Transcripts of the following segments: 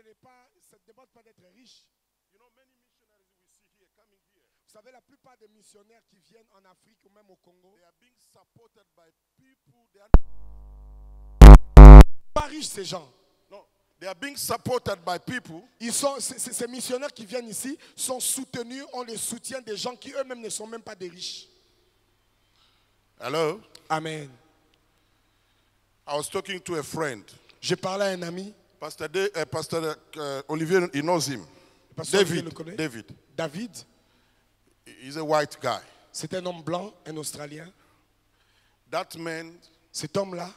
ça ne demande pas d'être riche. You know, many missionaries we see here coming here, Vous savez, la plupart des missionnaires qui viennent en Afrique ou même au Congo, they are being supported by people. They are pas riches ces gens. no, they are being supported by people Ces missionnaires qui viennent ici sont soutenus, on les soutient des gens qui eux-mêmes ne sont même pas des riches. Hello? Amen. I was talking to a friend. Je parlais à un ami, Pastor Olivier, he knows him. Pasteur Olivier le connaît. David. David, He's a white guy. c'est un homme blanc, un Australien. That man, Cet homme-là,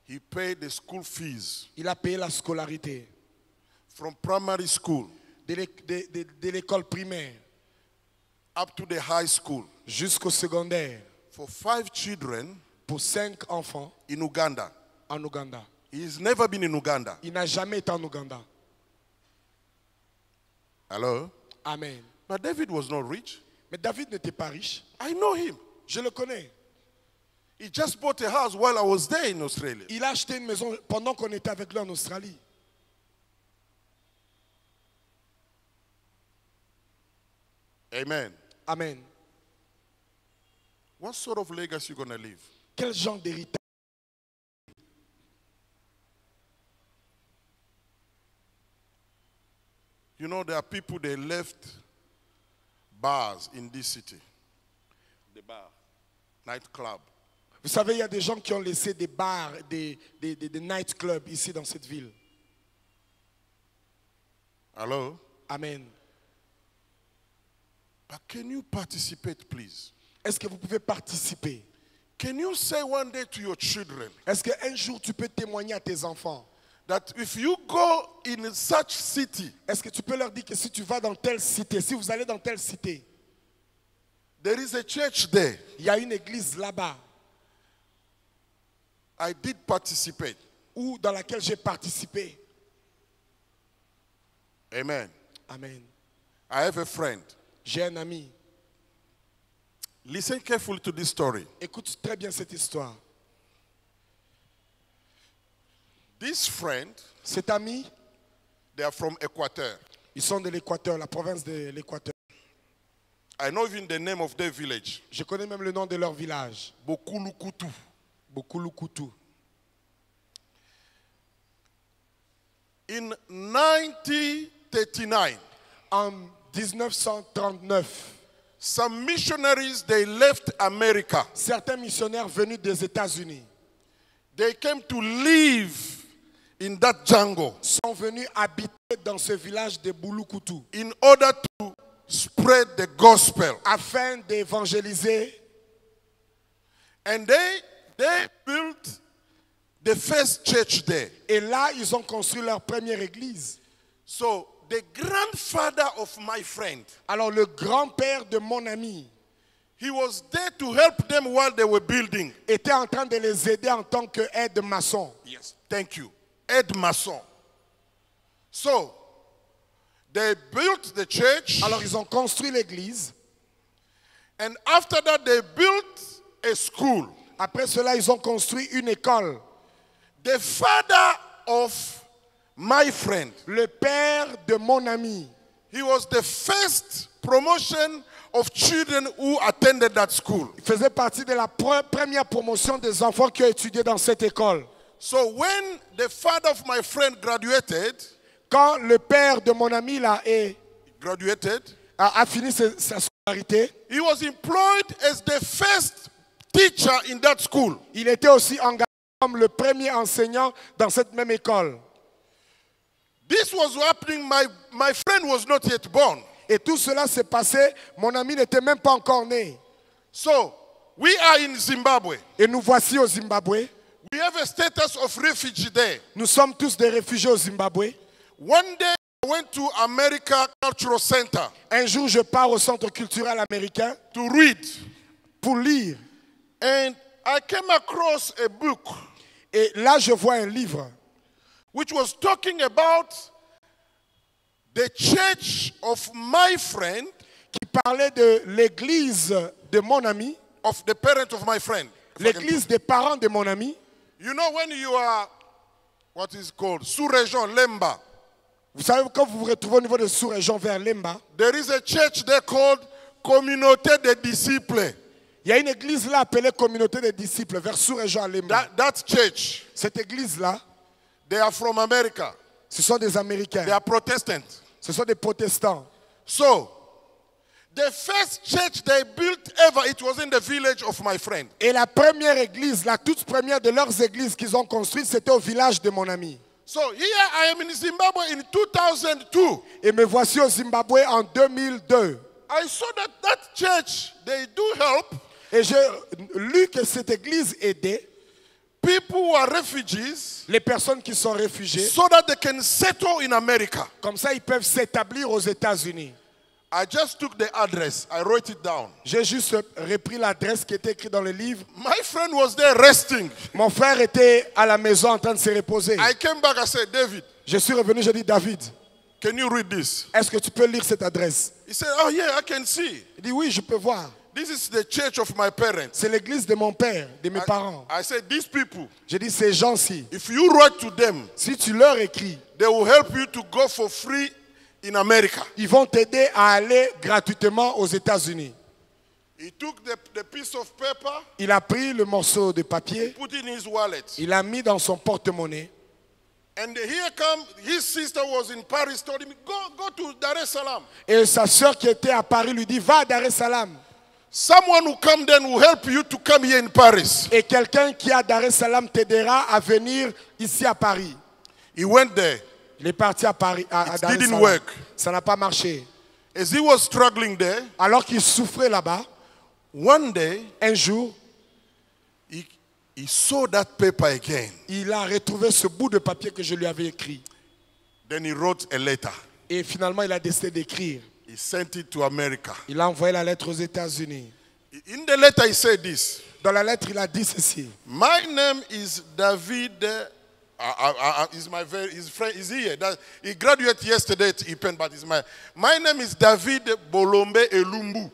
he paid the school fees il a payé la scolarité from primary school de l'école primaire up to the high school jusqu'au secondaire for 5 children pour 5 enfants in Uganda. en Ouganda. He's never been in Uganda. Il n'a jamais été en Ouganda. Hello? Amen. But David was not rich. Mais David n'était pas riche. I know him. Je le connais. He just bought a house while I was there in Australia. Il a acheté une maison pendant qu'on était avec lui en Australie. Amen. Amen. What sort of legacy you going to leave? Quel genre d'héritage? You know, there are people, they left bars in this city. The bar, nightclub. Vous savez, il y a des gens qui ont laissé des bars, des nightclubs ici dans cette ville. Hello? Amen. But can you participate, please? Est-ce que vous pouvez participer? Can you say one day to your children Est-ce qu'un jour tu peux témoigner à tes enfants? that if you go in such city, Est-ce que tu peux leur dire que si tu vas dans telle cité, si vous allez dans telle cité, there is a church there? il y a une église là-bas I did participate. ou dans laquelle j'ai participé. Amen. Amen. I have a friend. J'ai un ami. Listen carefully to this story. Écoute très bien cette histoire. This friend, Cet ami, they are from Equateur. ils sont de l'Équateur, la province de l'Équateur. I know even the name of their village. Je connais même le nom de leur village. Bokulukutu. Bokulukutu. In 1939, En 1939, some missionaries, they left America. certains missionnaires venus des États-Unis They came to live in that jungle sont venus habiter dans ce village de Bulukutu in order to spread the gospel. afin d'évangéliser. And they built the first church there. Et là, ils ont construit leur première église. So the grandfather of my friend, Alors le grand-père de mon ami he was there to help them while they were building. était en train de les aider en tant qu'aide maçon. Yes, thank you. Ed Mason. So they built the church, Alors ils ont construit l'église. and after that they built a school. Après cela, ils ont construit une école. The father of my friend, Le père de mon ami, he was the first promotion of children who attended that school. il faisait partie de la première promotion des enfants qui ont étudié dans cette école. So when the father of my friend graduated, Quand le père de mon ami là a fini sa scolarité, he was employed as the first teacher in that school. il était aussi engagé comme le premier enseignant dans cette même école. This was happening, my friend was not yet born. Et tout cela s'est passé, mon ami n'était même pas encore né. So we are in Zimbabwe. Et nous voici au Zimbabwe. We have a status of refugee there. Nous sommes tous des réfugiés au Zimbabwe. One day I went to America Cultural Center Un jour, je pars au centre culturel américain to read. pour lire. And I came across a book Et là, je vois un livre which was talking about the church of my friend, qui parlait de l'église de mon ami, of the parent of my friend. l'église des parents de mon ami. You know when you are, what is called, sous-région, Lemba. Vous savez, quand vous vous retrouvez au niveau de sous-région vers Lemba, there is a church there called Communauté des Disciples. il y a une église là appelée Communauté des Disciples vers sous-région à Lemba. That church, Cette église-là, they are from America. ce sont des They Américains. are Protestant. Ce sont des protestants. So, the first church they built ever, it was in the village of my friend. Et la première église, la toute première de leurs églises qu'ils ont construites, c'était au village de mon ami. So here I am in Zimbabwe in 2002. Et me voici au Zimbabwe en 2002. I saw that church, they do help Et j'ai lu que cette église aidait people who are refugees les personnes qui sont réfugiées. so that they can settle in America. Comme ça, ils peuvent s'établir aux États-Unis. I just took the address. I wrote it down. J'ai juste repris l'adresse qui était écrite dans le livre. My friend was there resting. Mon frère était à la maison en train de se reposer. I came back, I said, David, Je suis revenu, j'ai dit, David, can you read this? est-ce que tu peux lire cette adresse? He said, oh yeah, I can see. Il dit, oui, je peux voir. This is the church of my parents. C'est l'église de mon père, de mes parents. I said, these people, J'ai dit, ces gens-ci, if you write to them, si tu leur écris, they will help you to go for free in America. ils vont t'aider à aller gratuitement aux États-Unis. He took the piece of paper, Il a pris le morceau de papier, put it in his wallet. il l'a mis dans son porte-monnaie. And here come, his sister was in Paris, told him, go to Dar es Salaam. Et sa sœur qui était à Paris lui dit, va à Dar es Salaam. Someone who come then will help you to come here in Paris. Et quelqu'un qui est à Dar es Salaam t'aidera à venir ici à Paris. He went there. Il est parti à Paris, à It Dar es didn't Salaam. work. Ça n'a pas marché. As he was struggling there, Alors qu'il souffrait là-bas, one day, un jour, he saw that paper again. il a retrouvé ce bout de papier que je lui avais écrit. Then he wrote a letter. Et finalement, il a décidé d'écrire. He sent it to America. Il a envoyé la lettre aux États-Unis. In the letter, he said this. Dans la lettre, il a dit ceci. My name is David. His friend is here. He graduated yesterday at IPEN, but my name is David Bolombe Elumbu.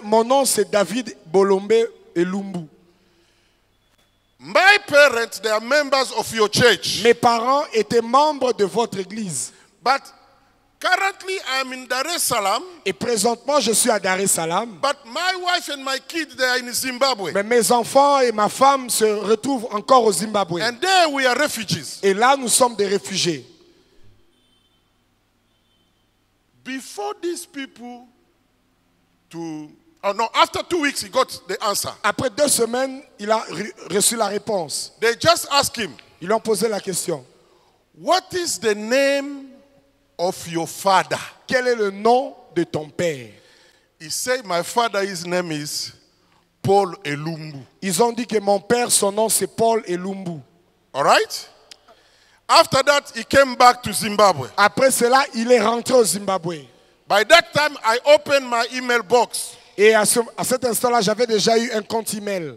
Mon nom, c'est David Bolombe Elumbu. My parents, they are members of your church. Mes parents étaient membres de votre église. But currently, I am in Dar es Salaam. Et présentement, je suis à Dar es Salaam. But my wife and my kids, they are in Zimbabwe. Mais mes enfants et ma femme se retrouvent encore au Zimbabwe. And there we are refugees. Et là, nous sommes des réfugiés. Before these people after 2 weeks, he got the answer. Après 2 semaines, il a reçu la réponse. They just asked him, Ils lui ont posé la question. what is the name of your father? Quel est le nom de ton père? He said, my father, his name is Paul Elumbu. Ils ont dit que mon père, son nom c'est Paul Elumbu. All right? After that, he came back to Zimbabwe. Après cela, il est rentré au Zimbabwe. By that time, I opened my email box. Et à cet instant-là, j'avais déjà eu un compte email.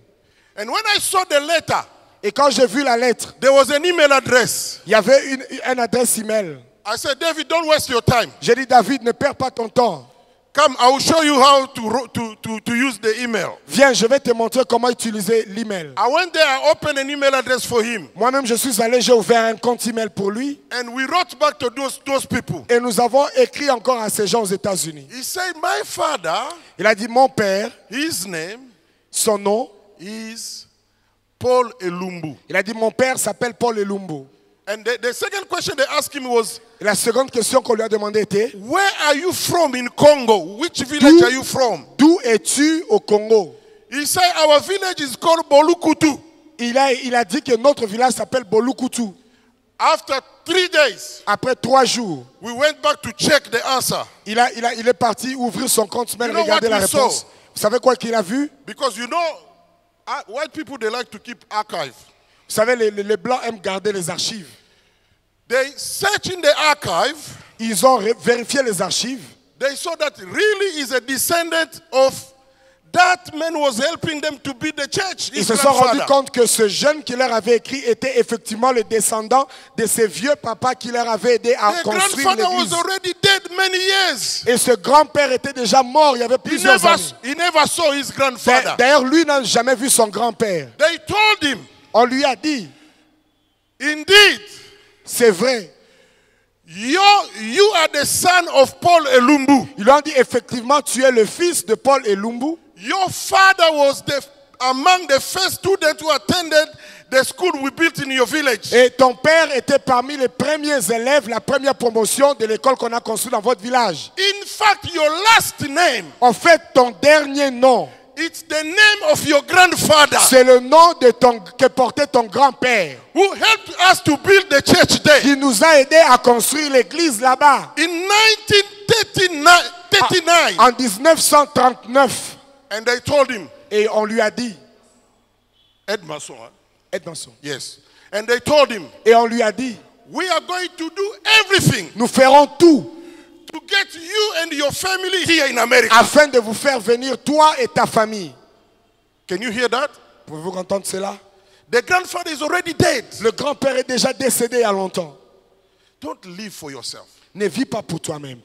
And when I saw the letter, Et quand j'ai vu la lettre, there was an email address. il y avait une adresse email. I said, David, don't waste your time. J'ai dit, David, ne perds pas ton temps. Come, I will show you how to use the email. Viens, je vais te montrer comment utiliser l'email. I went there, I opened an email address for him. Moi-même, je suis allé, j'ai ouvert un compte email pour lui. And we wrote back to those people. Et nous avons écrit encore à ces gens aux États-Unis. He said, my father, Il a dit, mon père, his name son nom, is Paul Elumbu. il a dit, mon père s'appelle Paul Elumbu. And the second question they asked him was, Et la seconde question qu'on lui a demandé était, where are you from in Congo? Which village are you from? d'où es-tu au Congo? He said, our village is called Bolukutu. Il a dit que notre village s'appelle Bolukutu. After 3 days, Après 3 jours, we went back to check the answer. il est parti ouvrir son compte email, You know regarder what la we réponse. saw? Vous savez quoi qu'il a vu? Because you know, white people, they like to keep archive. Vous savez, les Blancs aiment garder les archives. They searched in the archive. Ils ont vérifié les archives. They saw that really is a descendant of that man was helping them to build the church. Ils His se sont rendus grandfather. compte que ce jeune qui leur avait écrit était effectivement le descendant de ces vieux papas qui leur avaient aidé à The construire grandfather was l'église. already dead many years. Et ce grand-père était déjà mort il y avait plusieurs années. He never saw his grandfather. D'ailleurs, lui n'a jamais vu son grand-père. They told him, On lui a dit, indeed, c'est vrai, You are the son of Paul Elumbu. Ils lui ont dit, effectivement, tu es le fils de Paul Elumbu. Your father was among the first students who attended the school we built in your village. Et ton père était parmi les premiers élèves, la première promotion de l'école qu'on a construite dans votre village. In fact, your last name, En fait, ton dernier nom, it's the name of your grandfather c'est le nom que portait ton grand-père, who helped us to build the church there. qui nous a aidés à construire l'église là-bas. In 1939, En 1939, and they told him, et on lui a dit, Edmondson, huh? Edmondson, Yes. And they told him, et on lui a dit, we are going to do everything nous ferons tout to get you and your family here in America. afin de vous faire venir, toi et ta famille. Can you hear that? Pouvez-vous entendre cela? The grandfather is already dead. Le grand-père est déjà décédé il y a longtemps. Don't live for yourself. Ne vis pas pour toi-même.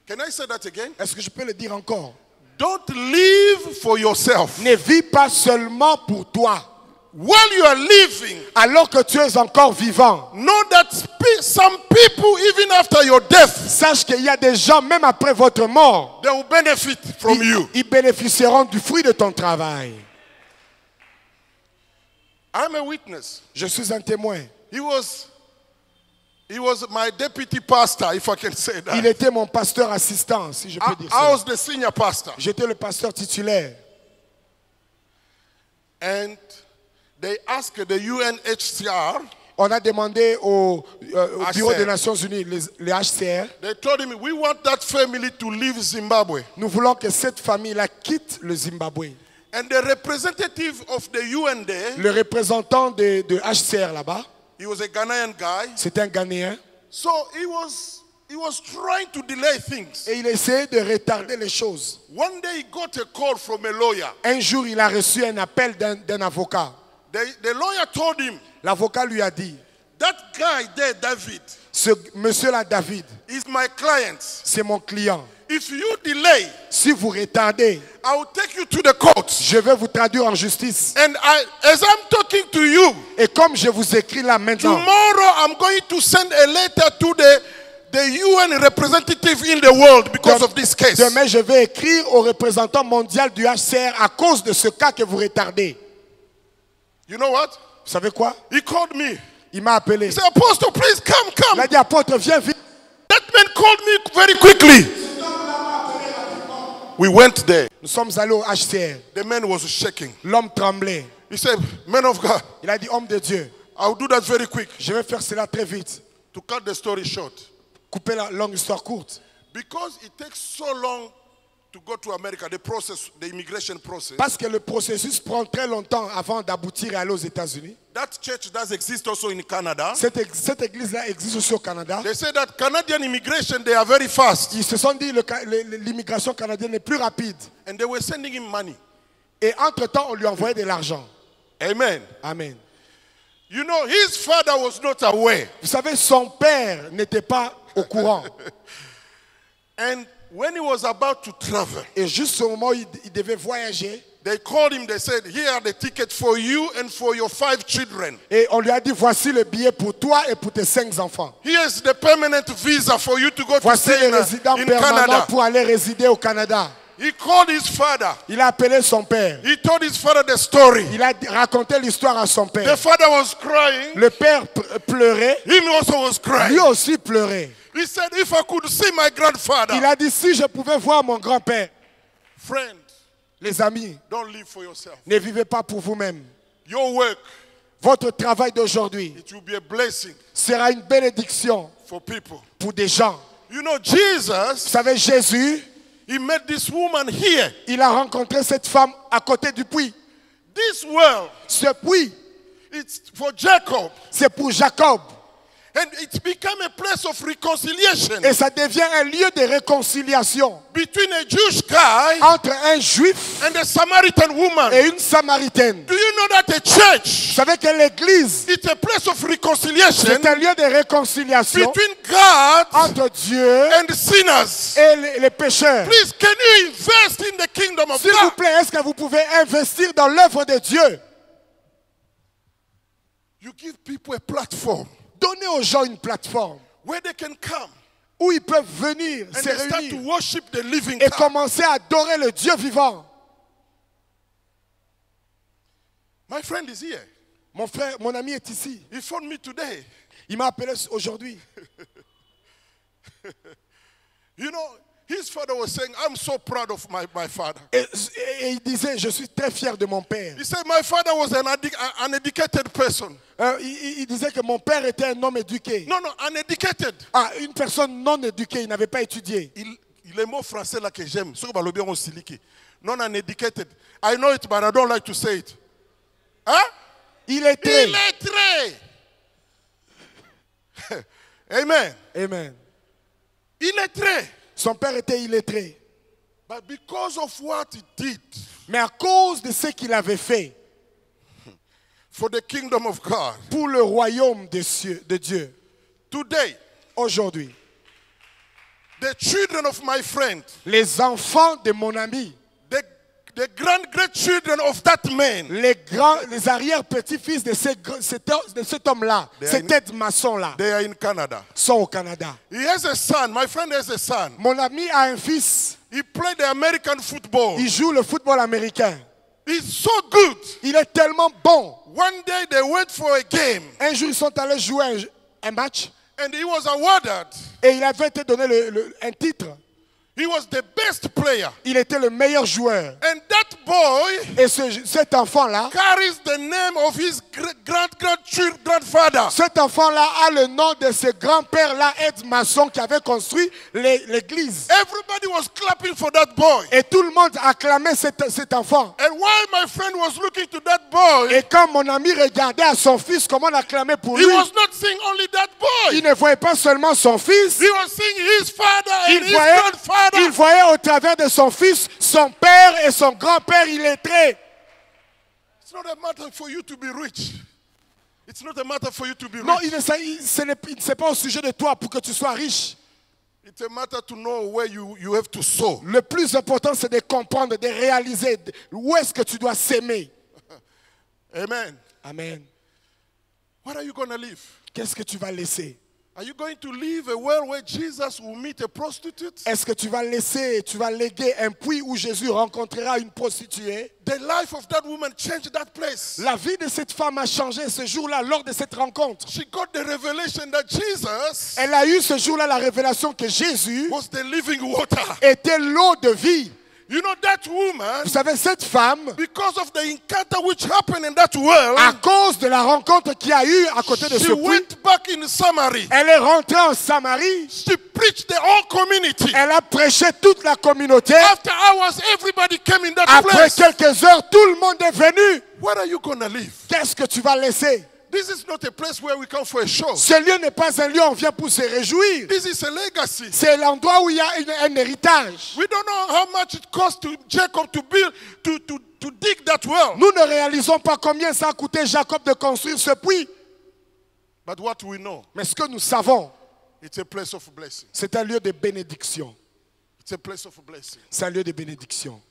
Can I say that again? Est-ce que je peux le dire encore? Don't live for yourself. Ne vis pas seulement pour toi. While you are living, Alors que tu es encore vivant, know that some people, even after your death, sache qu'il y a des gens, même après votre mort, they will benefit from you. ils bénéficieront du fruit de ton travail. I'm a witness. Je suis un témoin. He was my deputy pastor, if I can say that. Il était mon pasteur assistant, si je peux dire I ça. was the senior pastor. J'étais le pasteur titulaire. And they asked the UNHCR, On a demandé au Bureau HCR. des Nations Unies, les HCR, they told him, we want that family to leave Zimbabwe. nous voulons que cette famille-là quitte le Zimbabwe. And the representative of the UN there, Le représentant de HCR là-bas, he was a Ghanaian guy. c'est un Ghanéen, So he was trying to delay things. et il essayait de retarder les choses. One day he got a call from a lawyer. Un jour, il a reçu un appel d'un avocat. The lawyer told him, L'avocat lui a dit, that guy there, David, ce monsieur-là, David, is my client. c'est mon client. If you delay, Si vous retardez, I will take you to the court. je vais vous traduire en justice. And as I'm talking to you, Et comme je vous écris là maintenant, tomorrow I'm going to send a letter to the UN representative in the world because of this case. demain je vais écrire au représentant mondial du HCR à cause de ce cas que vous retardez. You know what? Vous savez quoi? He called me. Il m'a appelé. He said, Apostle, please come. Il a dit, apôtre, viens vite. That man called me very quickly. We went there. Nous sommes allés au HCR. The man was shaking. L'homme tremblait. He said, man of God, Il a dit, homme de Dieu, I'll do that very quick. je vais faire cela très vite. To cut the story short. Couper la longue histoire courte. Because it takes so long to go to America, the immigration process. Parce que le processus prend très longtemps avant d'aboutir et aller aux États-Unis. That church does exist also in Canada. Cette église-là existe aussi au Canada. They say that Canadian immigration, they are very fast. Ils se sont dit que l'immigration canadienne est plus rapide. And they were sending him money. Et entre-temps, on lui envoyait de l'argent. Amen. Amen. You know, his father was not aware. Vous savez, son père n'était pas au courant. And when he was about to travel, Et juste au moment où il devait voyager, they called him, they said, here are the tickets for you and for your 5 children. et on lui a dit, voici le billet pour toi et pour tes 5 enfants. Here's the permanent visa for you to go to Voici stay le résident in permanent Canada. pour aller résider au Canada. He called his father. Il a appelé son père. He told his father the story. Il a raconté l'histoire à son The père. father was crying. Le père pleurait. Him also was Lui crying. aussi pleurait. He said, if I could see my grandfather. Il a dit, si je pouvais voir mon grand-père. Friend, Les amis, don't live for yourself. ne vivez pas pour vous-même. Your work, Votre travail d'aujourd'hui it will be a blessing sera une bénédiction for people. pour des gens. You know, Vous Jesus, savez, Jésus, he met this woman here. il a rencontré cette femme à côté du puits. This well, Ce puits, it's for Jacob. c'est pour Jacob. And it became a place of reconciliation Et ça devient un lieu de réconciliation between a Jewish guy entre un juif and a Samaritan woman. et une samaritaine. Do you know that a church, Vous savez que l'église, it's a place of reconciliation c'est un lieu de réconciliation between God entre Dieu and sinners? et les pécheurs. Please, can you invest in the kingdom of S'il vous God? plaît, est-ce que vous pouvez investir dans l'œuvre de Dieu? You give people a platform. Donnez aux gens une plateforme where they can come où ils peuvent venir, and se they start to réunir worship the living et God. commencer à adorer le Dieu vivant. My friend is here. Mon frère, mon ami est ici. He phoned me today. Il m'a appelé aujourd'hui. You know, his father was saying, I'm so proud of my father. Et il disait, je suis très fier de mon père. He said, my father was an educated person. Il disait que mon père était un homme éduqué. No, uneducated. Ah, une personne non éduquée, il n'avait pas étudié. Les mots français là que j'aime, ceux qui parlent bien aussi, non uneducated. I know it, but I don't like to say it. Hein? Illettré. Illettré. Amen. Amen. Illettré. Son père était illettré. But because of what he did Mais à cause de ce qu'il avait fait for the kingdom of God, pour le royaume de Dieu, today, aujourd'hui, the children of my friend, les enfants de mon ami, the great-children of that man, les arrière-petits-fils de cet homme-là, cet aide-maçon-là, they are in Canada. sont au Canada. He has a son. My friend has a son. Mon ami a un fils. He played the American football. Il joue le football américain. He's so good. Il est tellement bon. One day they went for a game. Un jour, ils sont allés jouer un match. And he was awarded. Et il avait été donné un titre. He was the best player. Il était le meilleur joueur. And that boy Et cet enfant-là, carries the name of his grandfather. cet enfant-là a le nom de ce grand-père-là, aide-maçon, qui avait construit l'église. Everybody was clapping for that boy. Et tout le monde acclamait cet enfant. And while my friend was looking to that boy, Et quand mon ami regardait à son fils, comment on acclamait pour he lui, was not seeing only that boy. il ne voyait pas seulement son fils, He was seeing his father and il his voyait, grandfather. il voyait au travers de son fils, son père et son grand-père illettrés. It's not a matter for you to be rich. It's not a matter for you to be Non, rich. c'est pas au sujet de toi pour que tu sois riche. It's a matter to know where you have to sow. Le plus important, c'est de comprendre, de réaliser où est-ce que tu dois s'aimer. Amen. Amen. What are you going to leave? Qu'est-ce que tu vas laisser? Are you going to leave a well where Jesus will meet a prostitute? Est-ce que tu vas léguer un puits où Jésus rencontrera une prostituée? The life of that woman changed that place. La vie de cette femme a changé ce jour-là lors de cette rencontre. She got the revelation that Jesus Elle a eu ce jour-là la révélation que Jésus was the living water. était l'eau de vie. You know that woman, Vous savez, cette femme, because of the encounter which happened in that well, à cause de la rencontre qu'il y a eu à côté de she ce puits, went back in Samaria. elle est rentrée en Samarie. She preached the whole community. Elle a prêché toute la communauté. After hours, everybody came in that Après place. quelques heures, tout le monde est venu. Where are you going to live? Qu'est-ce que tu vas laisser? This is not a place where we come for a show. Ce lieu n'est pas un lieu où on vient pour se réjouir. This is a legacy. C'est l'endroit où il y a un héritage. We don't know how much it cost to Jacob to build, to dig that well. Nous ne réalisons pas combien ça a coûté Jacob de construire ce puits. But what we know, Mais ce que nous savons, it's a place of blessing. c'est un lieu de bénédiction. It's a place of blessing. C'est un lieu de bénédiction.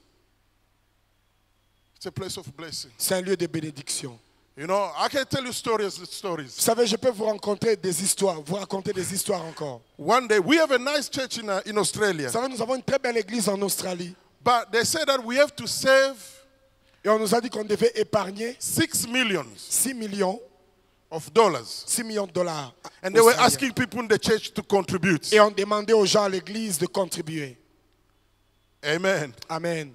It's a place of blessing. C'est un lieu de bénédiction. You know, I can tell you stories. Vous savez, je peux vous raconter des histoires, encore. One day, we have a nice church in Australia. Vous savez, nous avons une très belle église en Australie. But they said that we have to save Et on nous a dit qu'on devait épargner 6 million 6 millions of dollars. de dollars. And they were australiens. asking people in the church to contribute. Et on demandait aux gens à l'église de contribuer. Amen. Amen.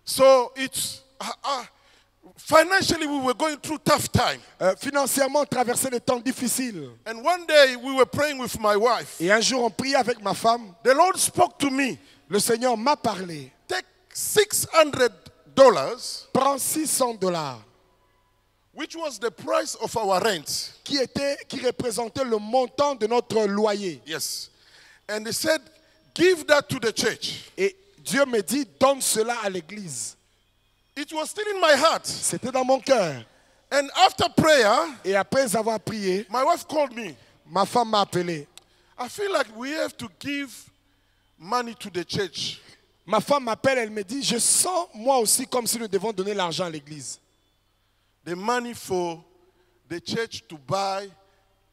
So it's financially we were going through tough time. Financièrement, on traversait des temps difficiles. And one day we were praying with my wife. Et un jour, on priait avec ma femme. The Lord spoke to me. Le Seigneur m'a parlé. Take $600, Prends $600, which was the price of our rent. qui représentait le montant de notre loyer. Yes. And he said, give that to the church. Et Dieu me dit, donne cela à l'église. It was still in my heart. C'était dans mon cœur. And after prayer, Et après avoir prié, my wife called me. ma femme m'a appelé. I feel like we have to give money to the church. Ma femme m'appelle, elle me dit, je sens moi aussi comme si nous devons donner l'argent à l'église. The money for the church to buy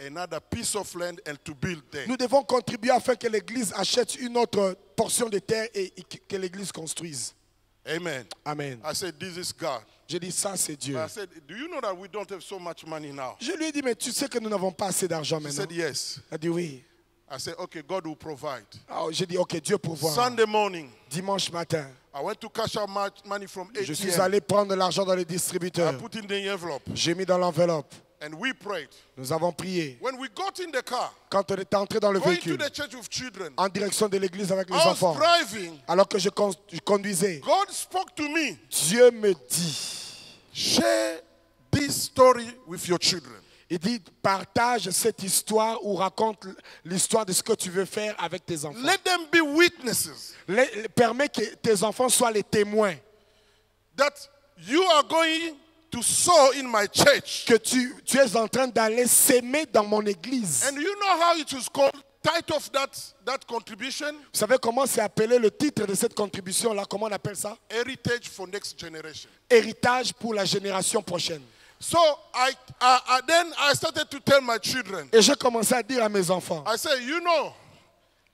another piece of land and to build there. Nous devons contribuer afin que l'église achète une autre portion de terre et que l'église construise. Amen. Amen. I said, this is God. J'ai dit, ça c'est Dieu. I said, do you know that we don't have so much money now? Je lui ai dit, mais tu sais que nous n'avons pas assez d'argent He maintenant. said, yes. Il a dit oui. I said, okay, God will provide. J'ai dit, ok, Dieu pourvoit. Sunday morning, Dimanche matin, I went to cash out money from je suis ATM. allé prendre l'argent dans les I distributeurs. put in the envelope. J'ai mis dans l'enveloppe. And we prayed. Nous avons prié. When we got in the car, Quand on est entré dans le going to véhicule, the church with children, en direction de l'église avec les I was enfants, driving. alors que je conduisais, God spoke to me. Dieu me dit, Share this story with your children. il dit, partage cette histoire ou raconte l'histoire de ce que tu veux faire avec tes enfants. Let them be witnesses Permets que tes enfants soient les témoins that you are going to sow in my church. que tu es en train d'aller s'aimer dans mon église. And you know how it was called? Title of that contribution? Vous savez comment c'est appelé le titre de cette contribution-là? Comment on appelle ça? Heritage for next generation. Héritage pour la génération prochaine. So then I started to tell my children. Et j'ai commencé à dire à mes enfants, I said, you know,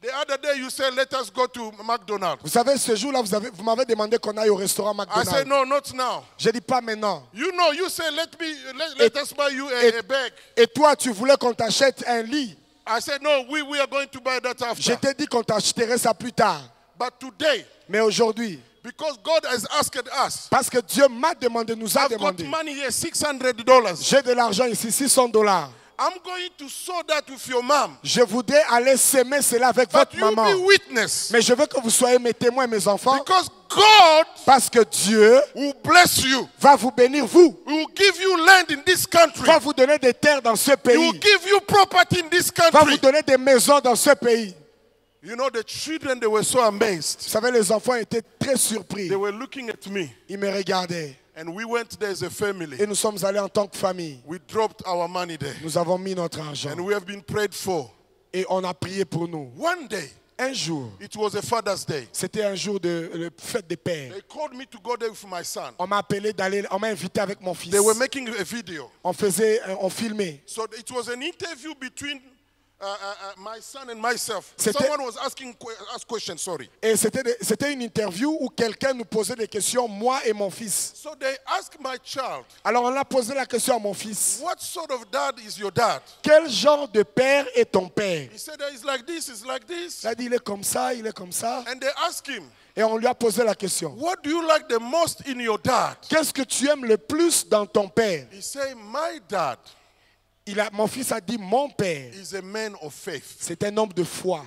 the other day you said, let us go to McDonald's. vous savez, ce jour-là, vous m'avez demandé qu'on aille au restaurant I said, McDonald's. no, not now. Je dis pas maintenant. You know, you said, let us buy you a bag. Et toi, tu voulais qu'on t'achète un lit. I said, no, we are going to buy that after. Je t'ai dit qu'on t'achèterait ça plus tard. But today, Mais aujourd'hui, because God has asked us, parce que Dieu m'a demandé, nous a I've got demandé. money here, $600. J'ai de l'argent ici, $600. I'm going to sow that with your mom. Je voudrais aller s'aimer cela avec But votre you maman. be witness. Mais je veux que vous soyez mes témoins, mes enfants. Because God Parce que Dieu will bless you. va vous bénir, vous. He will give you land in this country. Va vous donner des terres dans ce He pays. will give you property in this Va vous country. donner des maisons dans ce pays. You know, the children, they were so amazed. Vous savez, les enfants étaient très surpris. They were looking at me. Ils me regardaient. And we went there as a family. Et nous sommes allés en tant que famille. We dropped our money there. Nous avons mis notre argent. And we have been prayed for. Et on a prié pour nous. One day, Un jour, it was a Father's Day. c'était un jour de fête des pères. They called me to go there with my son. On m'a appelé d'aller, on m'a invité avec mon fils. They were making a video. On filmait. So it was an interview between my son and myself. C'était- Someone was asking questions, sorry. Et c'était une interview où quelqu'un nous posait des questions, moi et mon fils. So they asked my child, Alors on a posé la question à mon fils. what sort of dad is your dad? Quel genre de père est ton père? He said, it's like this, it's like this. Il a dit, il est comme ça, il est comme ça. And they asked him, Et on lui a posé la question. what do you like the most in your dad? Qu'est-ce que tu aimes le plus dans ton père? He said, my dad Mon fils a dit, mon père, is a man of faith. c'est un homme de foi.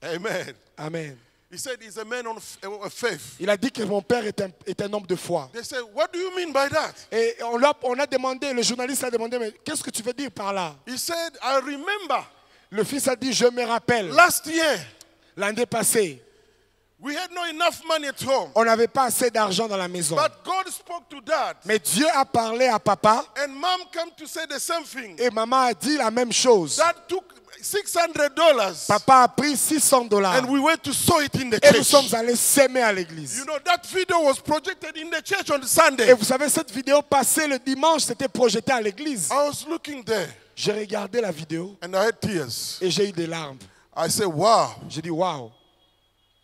Amen. Amen. He said he's a man of faith. Il a dit que mon père est un homme de foi. They said, what do you mean by that? Et on a demandé, le journaliste a demandé, mais qu'est-ce que tu veux dire par là? He said, I remember Le fils a dit, je me rappelle, last year l'année passée, we had not enough money at home. on n'avait pas assez d'argent dans la maison. But God spoke to dad. Mais Dieu a parlé à papa And mom came to say the same thing. et maman a dit la même chose. Dad took $600 Papa a pris $600 and we went to sow it in the et nous church. sommes allés s'aimer à l'église. You know, that video was projected in the church on Et Sunday. vous savez, cette vidéo passée le dimanche, c'était projeté à l'église. I was looking there J'ai regardé la vidéo and I had tears. et j'ai eu des larmes. I said, wow, J'ai dit, waouh,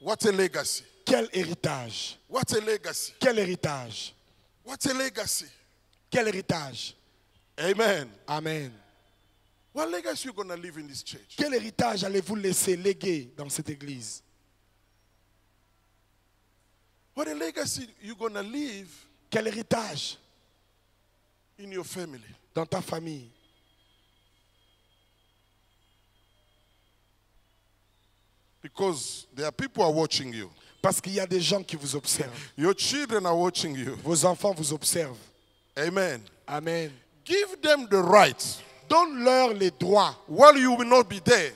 what a legacy. quel héritage, What a legacy. quel héritage, What a legacy. quel héritage. Amen. Amen. What legacy you going to leave in this church? Quel héritage allez-vous laisser léguer dans cette église? What a legacy you going to leave Quel héritage in your family? dans ta famille? Because there are people who are watching you. Parce qu'il y a des gens qui vous observent. Your children are watching you. Vos enfants vous observent. Amen. Amen. Give them the right Donne-leur les droits while you will not be there.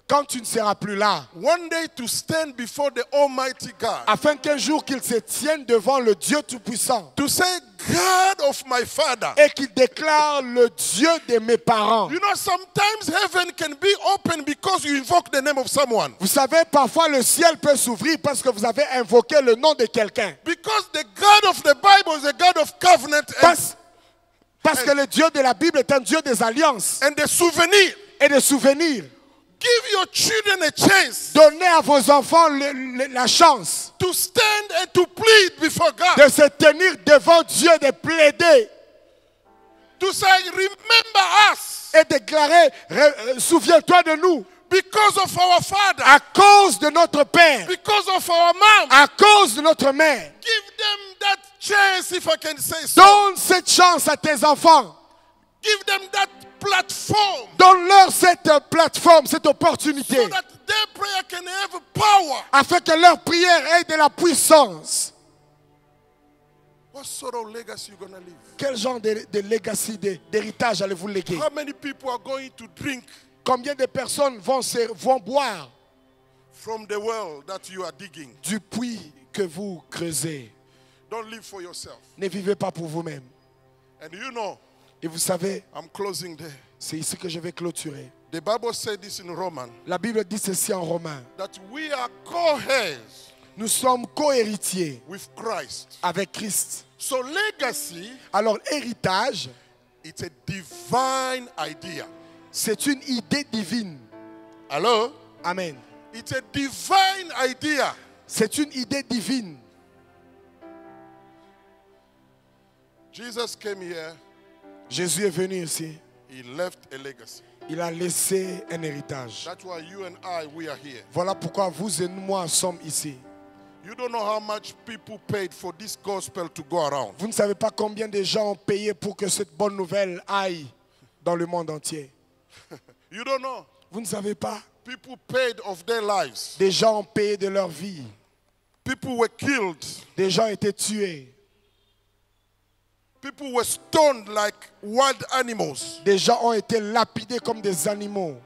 quand tu ne seras plus là, One day to stand before the Almighty God. afin qu'un jour qu'ils se tiennent devant le Dieu Tout-Puissant To say, God of my father. et qu'ils déclarent le Dieu de mes parents. You know, sometimes heaven can be open because you invoke the name of someone. Vous savez, parfois le ciel peut s'ouvrir parce que vous avez invoqué le nom de quelqu'un. Because the God of the Bible is a God of covenant. And Parce que le Dieu de la Bible est un Dieu des alliances and the souvenir. et des souvenirs. Give your children a chance Donnez à vos enfants la chance to stand and to plead before God. de se tenir devant Dieu, de plaider To say, remember us et déclarer, souviens-toi de nous, because of our father, à cause de notre père, because of our mom. à cause de notre mère. Give them that chance, if I can say so. Donne cette chance à tes enfants. Give them that platform Donne-leur cette plateforme, cette opportunité, so that their prayer can have power. afin que leur prière ait de la puissance. What sort of legacy you gonna leave? Quel genre de legacy, d'héritage allez-vous léguer? How many people are going to drink Combien de personnes vont boire from the well that you are digging? du puits que vous creusez? Don't live for yourself. Ne vivez pas pour vous-même. And you know, Et vous savez, I'm closing there. c'est ici que je vais clôturer. The Bible said this in Romans, La Bible dit ceci en Romains. that we are co-heirs Nous sommes co-héritiers with Christ. avec Christ. So legacy, Alors, héritage, it's a divine idea. c'est une idée divine. Hello? Amen. It's a divine idea. C'est une idée divine. Jesus came here, Jésus est venu ici. he left a legacy. Il a laissé un héritage. That's why you and I, we are here. Voilà pourquoi vous et moi sommes ici. You don't know how much people paid for this gospel to go around. Vous ne savez pas combien de gens ont payé pour que cette bonne nouvelle aille dans le monde entier. You don't know. Vous ne savez pas. People paid of their lives. Des gens ont payé de leur vie. People were killed. Des gens ont été tués. People were stoned like wild animals Des gens ont été lapidés comme des animaux.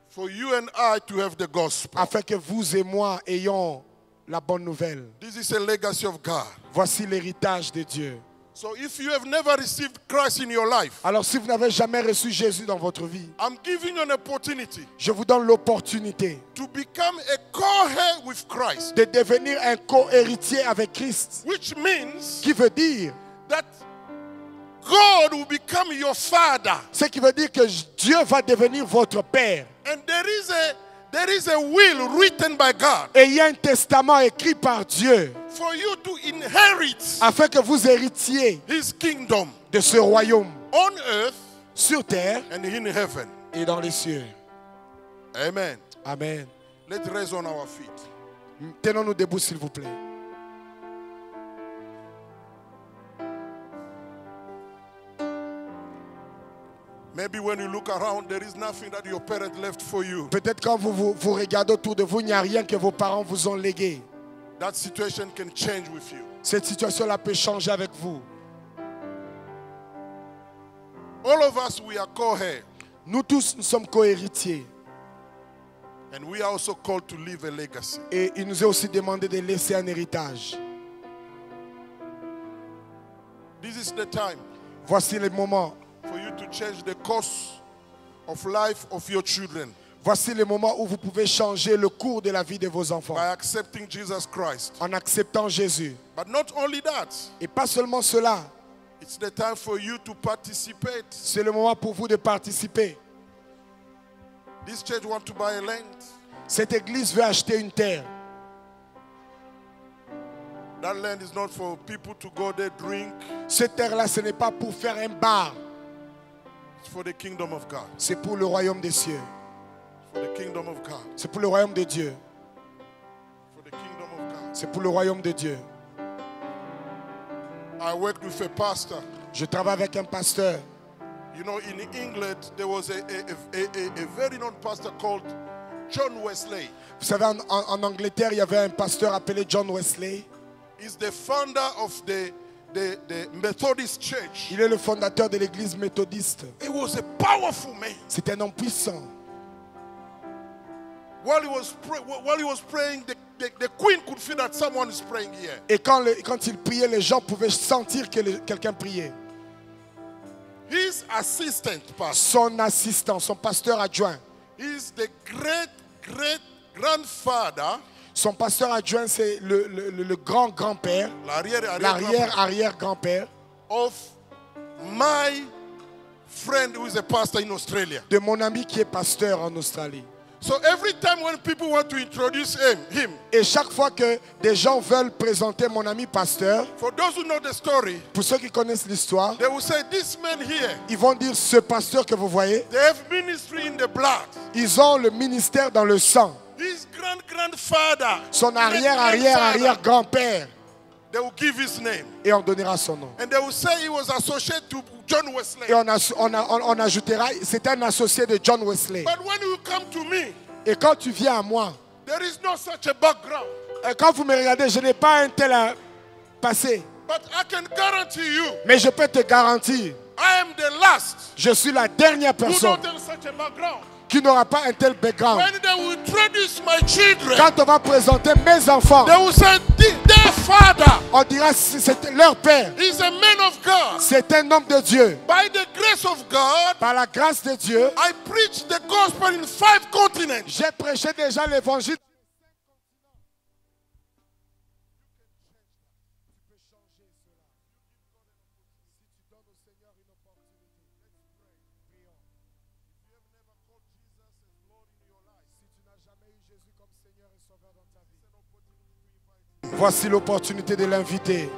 for you and I to have the gospel. Afin que vous et moi ayons la bonne nouvelle. This is a legacy of God. Voici l'héritage de Dieu. So if you have never received Christ in your life, Alors si vous n'avez jamais reçu Jésus dans votre vie, I'm giving you an opportunity je vous donne l'opportunité to become a co-heir with Christ, de devenir un co-héritier avec Christ. which means Qui veut dire, that God will become your father. ce qui veut dire que Dieu va devenir votre père. And there is a will written by God Et il y a un testament écrit par Dieu for you to inherit afin que vous héritiez his kingdom de ce royaume on earth sur terre and in heaven. et dans les cieux. Amen. Amen. Let's raise on our feet. Tenons-nous debout s'il vous plaît. Maybe when you look around, there is nothing that your parents left for you. Peut-être quand vous regardez autour de vous, il n'y a rien que vos parents vous ont légué. That situation can change with you. Cette situation-là peut changer avec vous. All of us, we are co-heirs. Nous tous, nous sommes co-héritiers. And we are also called to leave a legacy. Et il nous est aussi demandé de laisser un héritage. This is the time Voici le moment. for you to change the course of life of your children Voici le moment où vous pouvez changer le cours de la vie de vos enfants. by accepting Jesus Christ. En acceptant Jésus. But not only that, Et pas seulement cela. it's the time for you to participate. C'est le moment pour vous de participer. This church want to buy a land. Cette église veut acheter une terre. That land is not for people to go there, drink. Cette terre-là, ce n'est pas pour faire un bar. It's for the kingdom of God. C'est pour le royaume des cieux. For the kingdom of God. C'est pour le royaume de Dieu. For the kingdom of God. C'est pour le royaume de Dieu. I worked with a pastor. Je travaille avec un pasteur. You know, in England, there was a very known pastor called John Wesley. Vous savez, en Angleterre, il y avait un pasteur appelé John Wesley. He's the founder of the Methodist Church. Il est le fondateur de l'église méthodiste. He was a powerful man. C'est un homme puissant. While he was praying, the queen could feel that someone is praying here. Et quand il priait, les gens pouvaient sentir que quelqu'un priait. His assistant pastor. Son assistant, son pasteur adjoint. He's the great-great-grandfather. Son pasteur adjoint, c'est le grand-grand-père, L'arrière-arrière-grand-père l'arrière-arrière-grand-père of my friend who is a pastor in Australia. de mon ami qui est pasteur en Australie. So every time when people want to introduce him, Et chaque fois que des gens veulent présenter mon ami pasteur, for those who know the story, pour ceux qui connaissent l'histoire, they will say, this man here, ils vont dire ce pasteur que vous voyez, they have ministry in the blood. ils ont le ministère dans le sang. His grandfather, Son arrière-arrière-arrière-grand-père. they will give his name. Et on donnera son nom. And they will say he was associated to John Wesley. Et on ajoutera, c'est un associé de John Wesley. But when you come to me, Et quand tu viens à moi, there is no such a background. et quand vous me regardez, je n'ai pas un tel passé. But I can guarantee you, Mais je peux te garantir, I am the last je suis la dernière who personne don't have such a background. qui n'aura pas un tel background. When they will introduce my children, Quand on va présenter mes enfants, they will say, their father on dira c'est leur père. is a man of God. C'est un homme de Dieu. By the grace of God, Par la grâce de Dieu, I preach the gospel in 5 continents. j'ai prêché déjà l'évangile. Voici l'opportunité de l'inviter.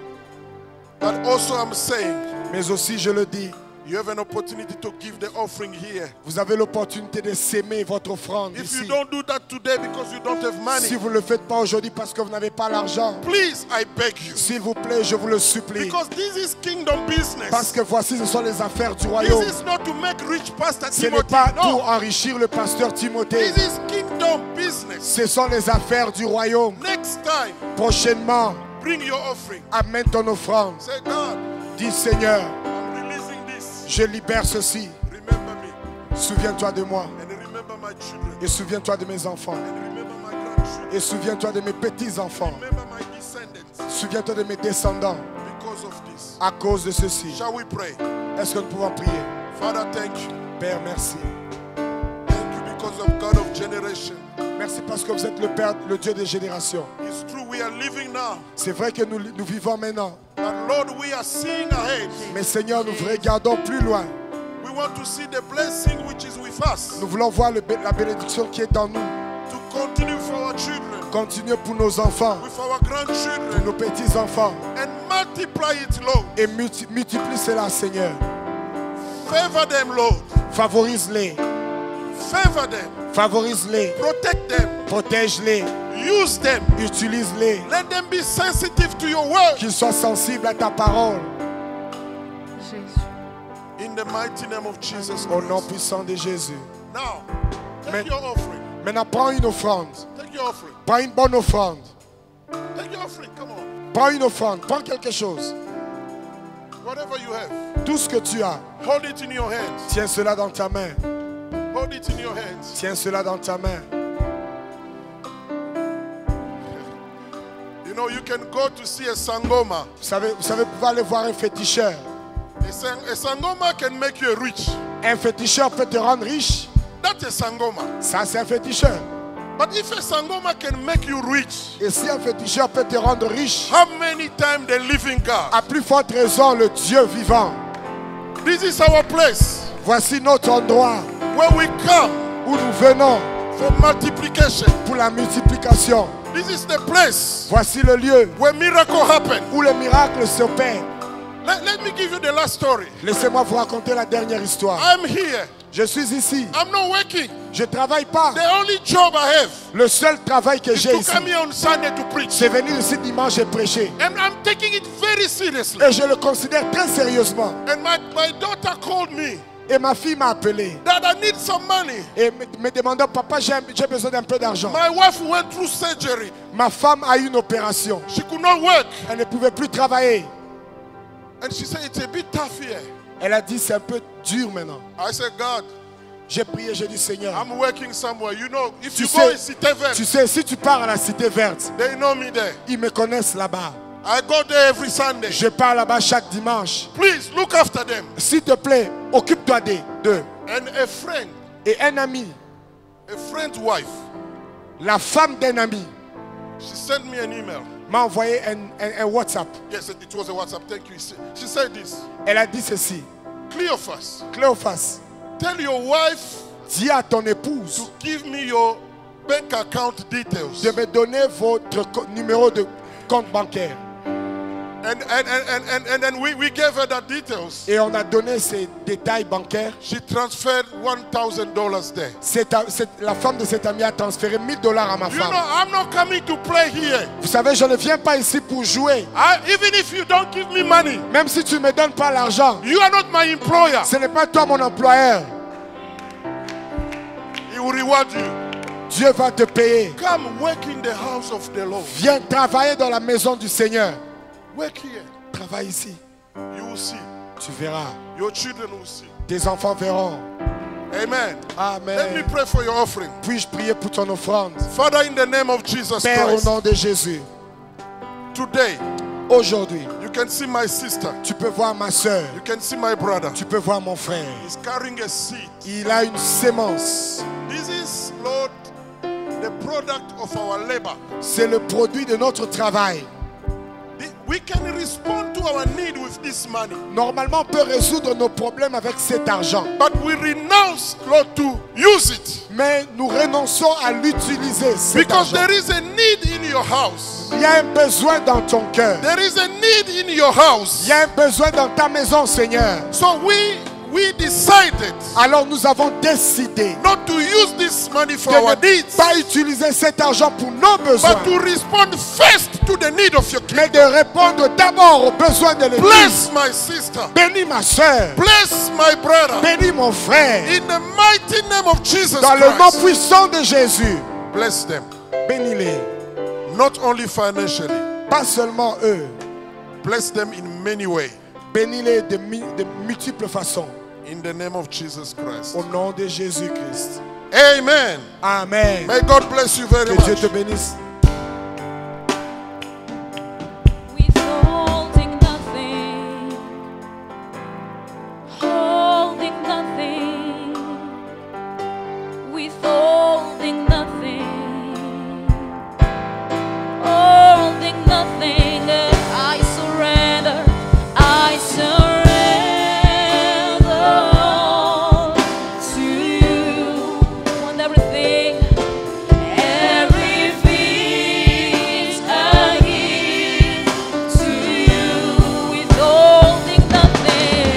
But also I'm saying, Mais aussi, je le dis, you have an opportunity to give the offering here. vous avez l'opportunité de s'aimer votre offrande If you ici. don't do that today because you don't have money, Si vous ne le faites pas aujourd'hui parce que vous n'avez pas l'argent, please, I beg you. s'il vous plaît, je vous le supplie. Because this is kingdom business. Parce que voici, ce sont les affaires du This royaume. is not to make rich Pastor Ce n'est Timothy. pas pour No, enrichir le pasteur Timothée. this is kingdom business. Ce sont les affaires du royaume. Next time, Prochainement, bring your offering. amène ton offrande. Say, God, Dis Seigneur, I'm releasing this. je libère ceci. Remember me. Souviens-toi de moi. And remember my children. Et souviens-toi de mes enfants. And remember my grandchildren. Et souviens-toi de mes petits-enfants. Remember my descendants. Souviens-toi de mes descendants. Because of this. À cause de ceci. Shall we pray? Est-ce que nous pouvons prier? Father, thank you. Père, merci. Thank you because of God of generation. Merci parce que vous êtes le Père, le Dieu des générations. It's true we are living now. C'est vrai que nous vivons maintenant. But Lord, we are seeing ahead. Mais Seigneur, nous regardons plus loin. We want to see the blessing which is with us. Nous voulons voir la bénédiction qui est en nous. To continue for our children. Continuer pour nos enfants, With our pour grandchildren. nos petits-enfants. And multiply it, Lord. Et multiplie cela, Seigneur. Favor them, Lord. Favorise-les. Favor them. Favorise-les. Protect them. Protège-les. Use them. Utilise-les. Let them be sensitive to your word. Qu'ils soient sensibles à ta parole. In the mighty name of Jesus Au nom Christ. puissant de Jésus. Now, take Amen. your offering. Maintenant, prends une offrande. Take your offering. Prends une bonne offrande. Take your offering. Come on. Prends une offrande. Prends quelque chose. Whatever you have. Tout ce que tu as, Hold it in your hands. tiens cela dans ta main. Hold it in your hands. Tiens cela dans ta main. You know, you can go to see a sangoma. Vous savez, vous pouvez aller voir un féticheur. A sangoma can make you rich. Un féticheur peut te rendre riche. That's a sangoma. Ça, c'est un féticheur. But if a sangoma can make you rich, Et si un féticheur peut te rendre riche, how many times the living God? à plus forte raison, le Dieu vivant. This is our place Voici notre endroit where we come où nous venons for multiplication. pour la multiplication. This is the place Voici le lieu where miracle happen. où le miracle s'opère. Let me give you the last story. Laissez-moi vous raconter la dernière histoire. I'm here. Je suis ici. I'm not working. Je ne travaille pas. The only job I have Le seul travail que is j'ai to ici, come here on Sunday to preach. c'est venir ici dimanche et prêcher. And I'm taking it very seriously. Et je le considère très sérieusement. And my daughter called me Et ma fille m'a appelé that I need some money. et me demandant, papa, j'ai besoin d'un peu d'argent. My wife went through surgery. Ma femme a eu une opération. She could not work. Elle ne pouvait plus travailler. And she said, it's a bit tough here. Elle a dit, c'est un peu dur maintenant. I said, God, J'ai prié, j'ai dit, Seigneur, I'm working somewhere. You know, if tu you go in sais, Cité tu sais, si tu pars à la Cité Verte, they know me there. ils me connaissent là-bas. I go there every Sunday. Je pars là-bas chaque dimanche. Please look after them. S'il te plaît, occupe-toi d'eux. And a friend, Et un ami, a friend's wife, la femme d'un ami, she sent me an email. m'a envoyé un WhatsApp. Yes, it was a WhatsApp. Thank you. She said this. Elle a dit ceci. Cleophas, Cléophas, tell your wife dis à ton épouse to give me your bank account details. de me donner votre numéro de compte bancaire. And then we gave her the details. Et on a donné ces détails bancaires. She transferred $1,000 there. La femme de cet ami a transféré $1000 à ma You femme. know, I'm not coming to play here. Vous savez, je ne viens pas ici pour jouer. Even if you don't give me money, Même si tu ne me donnes pas l'argent, you are not my employer. ce n'est pas toi mon employeur. He will reward you. Dieu va te payer. Come work in the house of the Lord. Viens travailler dans la maison du Seigneur. Work here. Travaille ici. You will see. Tu verras. Your children will see. Tes enfants verront. Amen. Let me Amen. pray for your offering. Puis-je prier pour ton offrande? Father, in the name of Jesus Père, au Christ, nom de Jésus, today aujourd'hui, you can see my sister. tu peux voir ma soeur. You can see my brother. Tu peux voir mon frère. He's carrying a seed. Il a une sémence. This is, Lord, the product of our labor. C'est le produit de notre travail. We can respond to our need with this money. Normalement, on peut résoudre nos problèmes avec cet argent. But we renounce, Lord, to use it. Mais nous renonçons à l'utiliser, cet Because argent. there is a need in your house. Il y a un besoin dans ton cœur. There is a need in your house. Il y a un besoin dans ta maison, Seigneur. So we decided Alors nous avons décidé not to use this money for de our ne needs, pas utiliser cet argent pour nos besoins, but to respond first to the need of your mais kingdom. de répondre d'abord aux besoins de l'Église. Bless my sister. Bénis ma soeur. Bless my brother. Bénis mon frère. In the mighty name of Jesus Dans le nom Christ. puissant de Jésus, Bless them. bénis-les. Not only financially. Pas seulement eux. Bless them in many ways. Bénis-les de multiples façons. In the name of Jesus Christ. Au nom de Jésus-Christ. Amen. Amen. May God bless you very Que Dieu much. te bénisse. Withholding nothing, holding nothing, withholding nothing, holding nothing. I surrender, I surrender all to you. Want everything, everything I give to you, withholding nothing,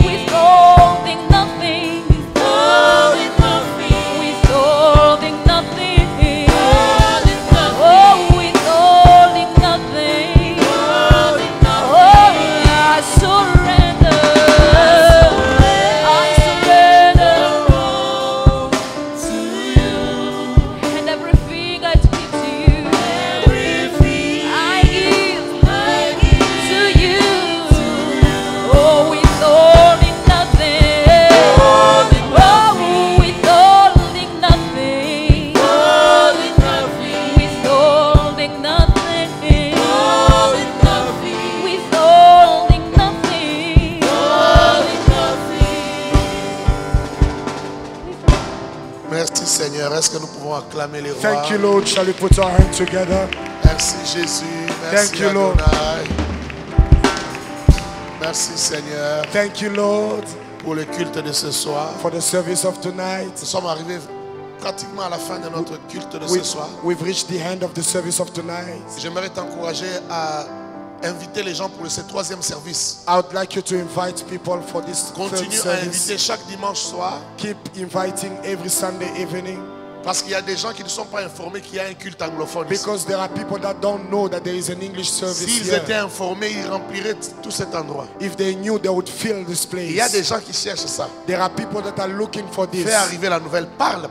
withholding nothing, withholding nothing, withholding nothing, withholding nothing, oh, withholding nothing, oh, I surrender, I surrender all to you, and everything I give to you, everything I give to you, oh, withholding nothing, oh, withholding nothing, withholding nothing, withholding nothing, withholding nothing, Merci Seigneur. Est-ce que nous pouvons acclamer les rois? Thank you, Lord. Shall we put our hands together? Merci Jésus. Merci Thank you, Lord. Adonai. Merci Seigneur Thank you, Lord, pour le culte de ce soir. for the service of tonight. Nous sommes arrivés pratiquement à la fin de notre culte de We, ce soir. we've reached the end of the service of tonight. J'aimerais t'encourager à inviter les gens pour ce troisième service. I would like you to invite people for this third Continue à service. inviter chaque dimanche soir Keep inviting every Sunday evening, parce qu'il y a des gens qui ne sont pas informés qu'il y a un culte anglophone ici. because there are people that don't know that there is an English service S'ils here. étaient informés, ils rempliraient tout cet endroit. If they knew, they would fill this Il y a des place. gens qui cherchent ça. There are people that are looking for this. Fais arriver la nouvelle. Parle.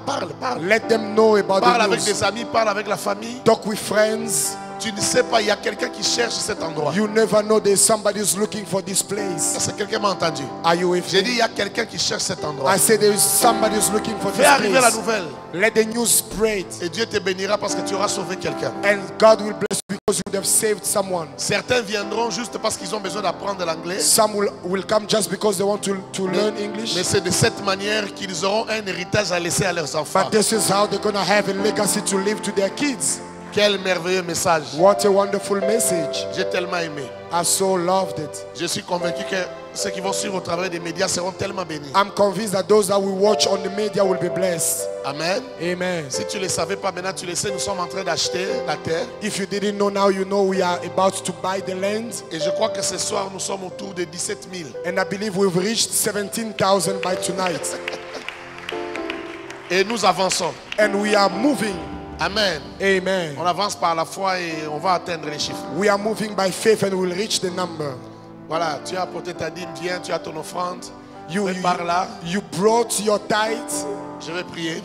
Let them know about Parle the avec news. des amis, parle avec la famille. Talk with friends. Tu ne sais pas, il y a quelqu'un qui cherche cet endroit. You never know, there's somebody who's looking for this place. Est-ce que quelqu'un m'a entendu? Are you with J'ai dit, me? il y a quelqu'un qui cherche cet endroit. I say there is somebody who's looking for Fais this arriver la place. nouvelle. Let the news spread, Et Dieu te bénira parce que tu auras sauvé quelqu'un. and God will bless you because you would have saved someone. Certains viendront juste parce qu'ils ont besoin d'apprendre l'anglais. Some will come just because they want to learn Mais English. c'est de cette manière qu'ils auront un héritage à laisser à leurs enfants. But this is how they're going to have a legacy to leave to their kids. Quel merveilleux message. What a wonderful message. J'ai tellement aimé. I so loved it. Je suis convaincu que ceux qui vont suivre au travers des médias seront tellement bénis. I'm convinced that those that will watch on the media will be blessed. Amen. Amen. Si tu ne le savais pas, maintenant tu le sais, nous sommes en train d'acheter la terre. If you didn't know, now you know we are about to buy the land. Et je crois que ce soir, nous sommes autour de 17 000. And I believe we've reached 17,000 by tonight. Et nous avançons. And we are moving. Amen. Amen. On avance par la foi et on va atteindre les chiffres. We are moving by faith and we'll reach the number. Voilà, tu as apporté ta dîme, viens, tu as ton offrande. You Par là, you brought your tithes. je vais prier.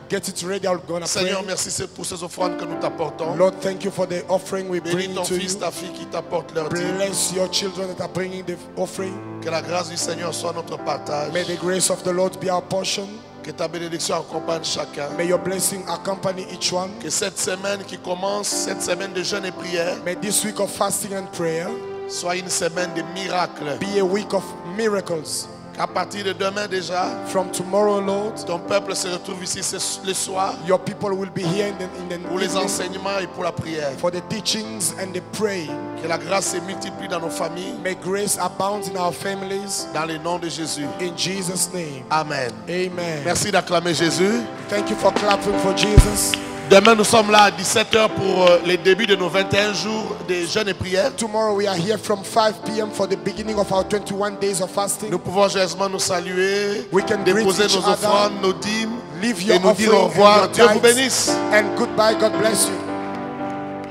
Get it ready. I'm gonna pray. Seigneur, merci pour ces offrandes que nous t'apportons. Lord, thank you for the offering we Bénis bring ton to fils, you. ta fille qui t'apporte leur dîme. Bless your children that are bringing the offering. Que la grâce du Seigneur soit notre partage. May the grace of the Lord be our portion. Que ta bénédiction accompagne chacun. May your blessing accompany each one. Que cette semaine qui commence, cette semaine de jeûne et prière, May this week of fasting and prayer soit une semaine de miracles. be a week of miracles. Qu'à partir de demain déjà, From tomorrow, Lord, ton peuple se retrouve ici le soir your people will be here in the pour les evening enseignements et pour la prière. for the teachings and the praying. Que la grâce se multiplie dans nos familles, May grace abound in our families. dans le nom de Jésus. In Jesus' name. Amen. Amen. Merci d'acclamer Jésus. Thank you for clapping for Jesus. Demain, nous sommes là à 17h pour les débuts de nos 21 jours de jeûne et prière. Tomorrow we are here from 5 p.m. for the beginning of our 21 days of fasting. Nous pouvons joyeusement nous saluer, We can greet déposer each nos other, offrandes, nos dîmes Leave et your nous dire offering au and revoir. your Dieu vous tithes. bénisse. And goodbye. God bless you.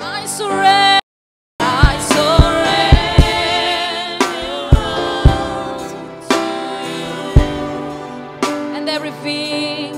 I surrender. I surrender. And everything